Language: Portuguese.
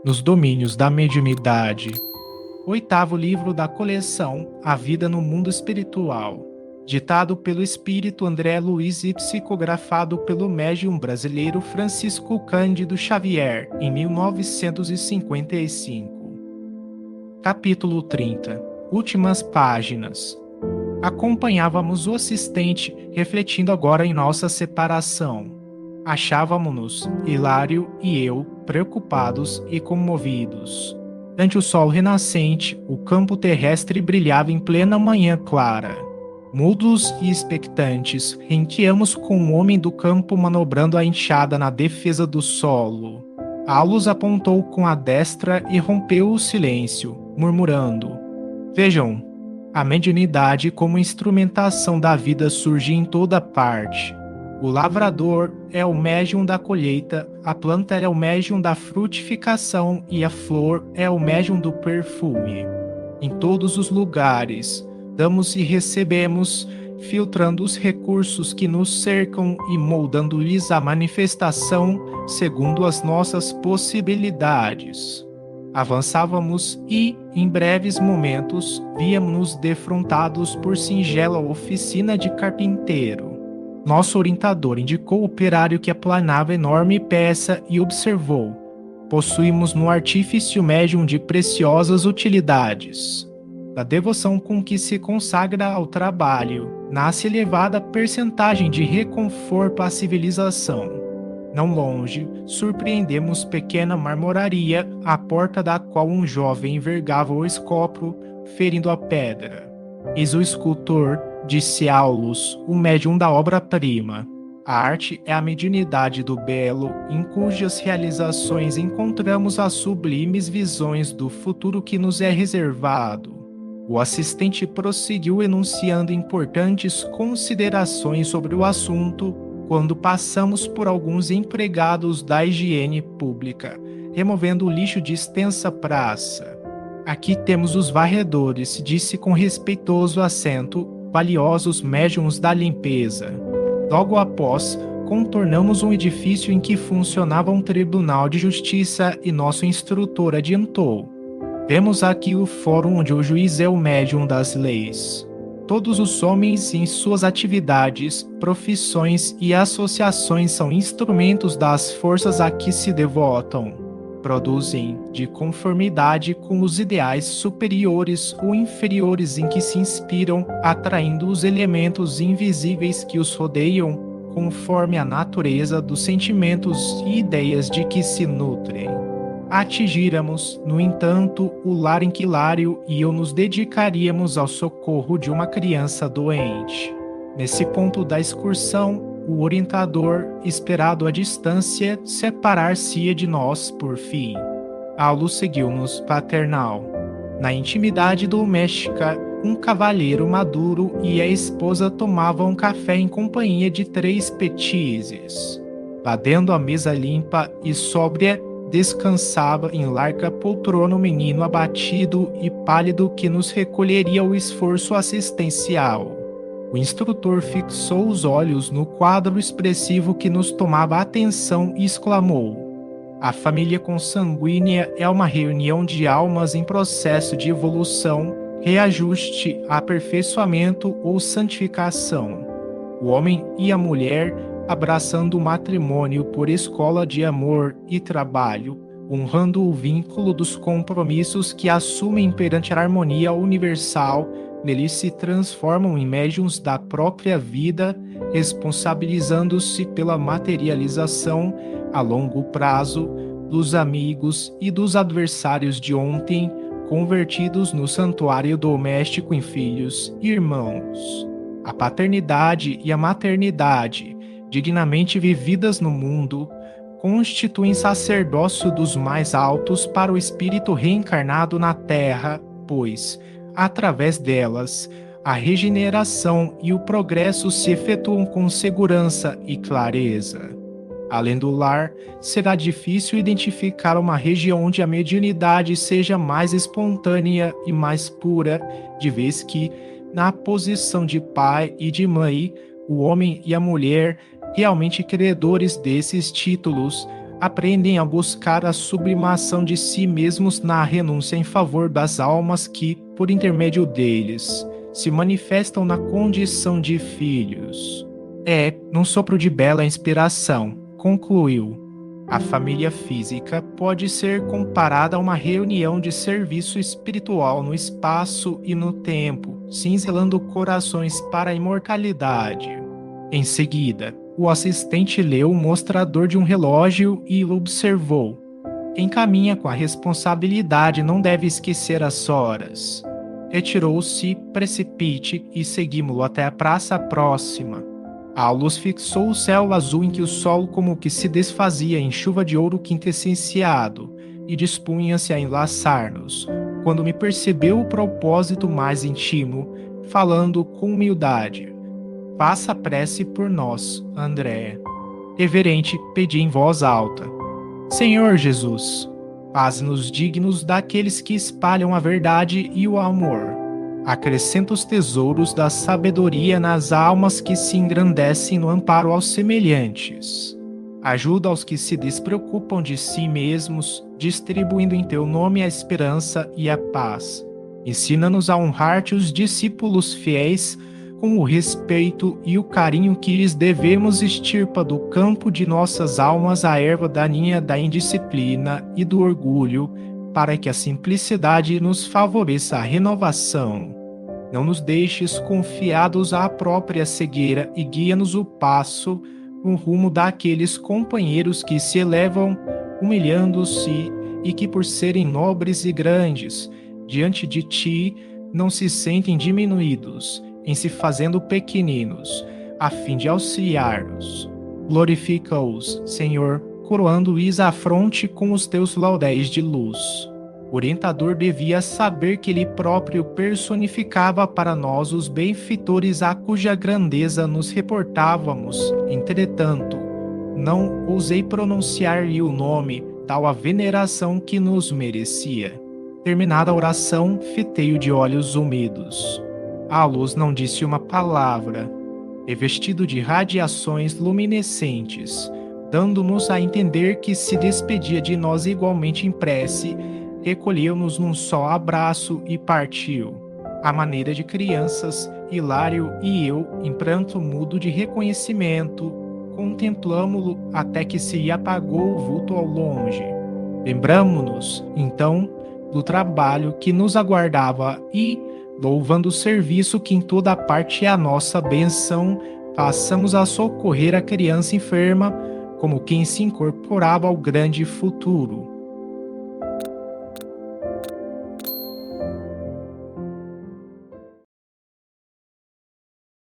nos domínios da mediunidade. Oitavo livro da coleção A Vida no Mundo Espiritual, ditado pelo espírito André Luiz e psicografado pelo médium brasileiro Francisco Cândido Xavier, em 1955. Capítulo 30. Últimas páginas. Acompanhávamos o assistente, refletindo agora em nossa separação. Achávamos-nos, Hilário e eu, preocupados e comovidos. Ante o sol renascente, o campo terrestre brilhava em plena manhã clara. Mudos e expectantes, renteamos com o homem do campo manobrando a enxada na defesa do solo. Aulus apontou com a destra e rompeu o silêncio, murmurando: "Vejam, a mediunidade como instrumentação da vida surge em toda parte. O lavrador é o médium da colheita, a planta é o médium da frutificação e a flor é o médium do perfume. Em todos os lugares, damos e recebemos, filtrando os recursos que nos cercam e moldando-lhes a manifestação segundo as nossas possibilidades." Avançávamos e, em breves momentos, víamos-nos defrontados por singela oficina de carpinteiro. Nosso orientador indicou o operário que aplanava enorme peça e observou: "Possuímos no artifício médium de preciosas utilidades. Da devoção com que se consagra ao trabalho, nasce elevada percentagem de reconforto à civilização. Não longe, surpreendemos pequena marmoraria, à porta da qual um jovem envergava o escopro, ferindo a pedra. Eis o escultor", disse Aulus, o médium da obra-prima. "A arte é a mediunidade do belo, em cujas realizações encontramos as sublimes visões do futuro que nos é reservado." O assistente prosseguiu enunciando importantes considerações sobre o assunto, quando passamos por alguns empregados da higiene pública, removendo o lixo de extensa praça. "Aqui temos os varredores", disse com respeitoso acento, "valiosos médiuns da limpeza." Logo após, contornamos um edifício em que funcionava um tribunal de justiça e nosso instrutor adiantou: "Vemos aqui o fórum onde o juiz é o médium das leis. Todos os homens em suas atividades, profissões e associações são instrumentos das forças a que se devotam. Produzem, de conformidade com os ideais superiores ou inferiores em que se inspiram, atraindo os elementos invisíveis que os rodeiam, conforme a natureza dos sentimentos e ideias de que se nutrem. Atingíramos, no entanto, o lar em que Hilário e eu nos dedicaríamos ao socorro de uma criança doente. Nesse ponto da excursão, o orientador, esperado à distância, separar-se-ia de nós por fim. Aulus seguiu-nos paternal. Na intimidade doméstica, um cavalheiro maduro e a esposa tomavam café em companhia de 3 petizes. Ladendo a mesa limpa e sóbria, descansava em larga poltrona o menino abatido e pálido que nos recolheria o esforço assistencial. O instrutor fixou os olhos no quadro expressivo que nos tomava a atenção e exclamou: "A família consanguínea é uma reunião de almas em processo de evolução, reajuste, aperfeiçoamento ou santificação. O homem e a mulher abraçando o matrimônio por escola de amor e trabalho, honrando o vínculo dos compromissos que assumem perante a harmonia universal, neles se transformam em médiuns da própria vida, responsabilizando-se pela materialização, a longo prazo, dos amigos e dos adversários de ontem, convertidos no santuário doméstico em filhos e irmãos. A paternidade e a maternidade, dignamente vividas no mundo, constituem sacerdócio dos mais altos para o espírito reencarnado na terra, pois, através delas, a regeneração e o progresso se efetuam com segurança e clareza. Além do lar, será difícil identificar uma região onde a mediunidade seja mais espontânea e mais pura, de vez que, na posição de pai e de mãe, o homem e a mulher, realmente credores desses títulos, aprendem a buscar a sublimação de si mesmos na renúncia em favor das almas que, por intermédio deles, se manifestam na condição de filhos. Num sopro de bela inspiração, concluiu: a família física pode ser comparada a uma reunião de serviço espiritual no espaço e no tempo, cinzelando corações para a imortalidade. Em seguida, o assistente leu o mostrador de um relógio e observou: quem caminha com a responsabilidade não deve esquecer as horas. Retirou-se precipite e seguimos-lo até a praça próxima. A luz fixou o céu azul em que o sol como que se desfazia em chuva de ouro quintessenciado e dispunha-se a enlaçar-nos, quando me percebeu o propósito mais íntimo, falando com humildade: faça prece por nós, André. Reverente, pedi em voz alta: Senhor Jesus, faz-nos dignos daqueles que espalham a verdade e o amor. Acrescenta os tesouros da sabedoria nas almas que se engrandecem no amparo aos semelhantes. Ajuda aos que se despreocupam de si mesmos, distribuindo em teu nome a esperança e a paz. Ensina-nos a honrar-te os discípulos fiéis com o respeito e o carinho que lhes devemos, extirpa do campo de nossas almas a erva daninha da indisciplina e do orgulho, para que a simplicidade nos favoreça a renovação. Não nos deixes confiados à própria cegueira e guia-nos o passo no rumo daqueles companheiros que se elevam humilhando-se e que, por serem nobres e grandes, diante de ti, não se sentem diminuídos, em se fazendo pequeninos, a fim de auxiliar-nos. Glorifica-os, Senhor, coroando-lhes a fronte com os teus lauréis de luz. O orientador devia saber que ele próprio personificava para nós os benfeitores a cuja grandeza nos reportávamos. Entretanto, não ousei pronunciar-lhe o nome, tal a veneração que nos merecia. Terminada a oração, fitei-o de olhos úmidos. A luz não disse uma palavra, revestido de radiações luminescentes, dando-nos a entender que se despedia de nós igualmente em prece, recolheu-nos num só abraço e partiu. À maneira de crianças, Hilário e eu, em pranto mudo de reconhecimento, contemplamo-lo até que se apagou o vulto ao longe. Lembramo-nos, então, do trabalho que nos aguardava e, louvando o serviço que em toda parte é a nossa benção, passamos a socorrer a criança enferma, como quem se incorporava ao grande futuro.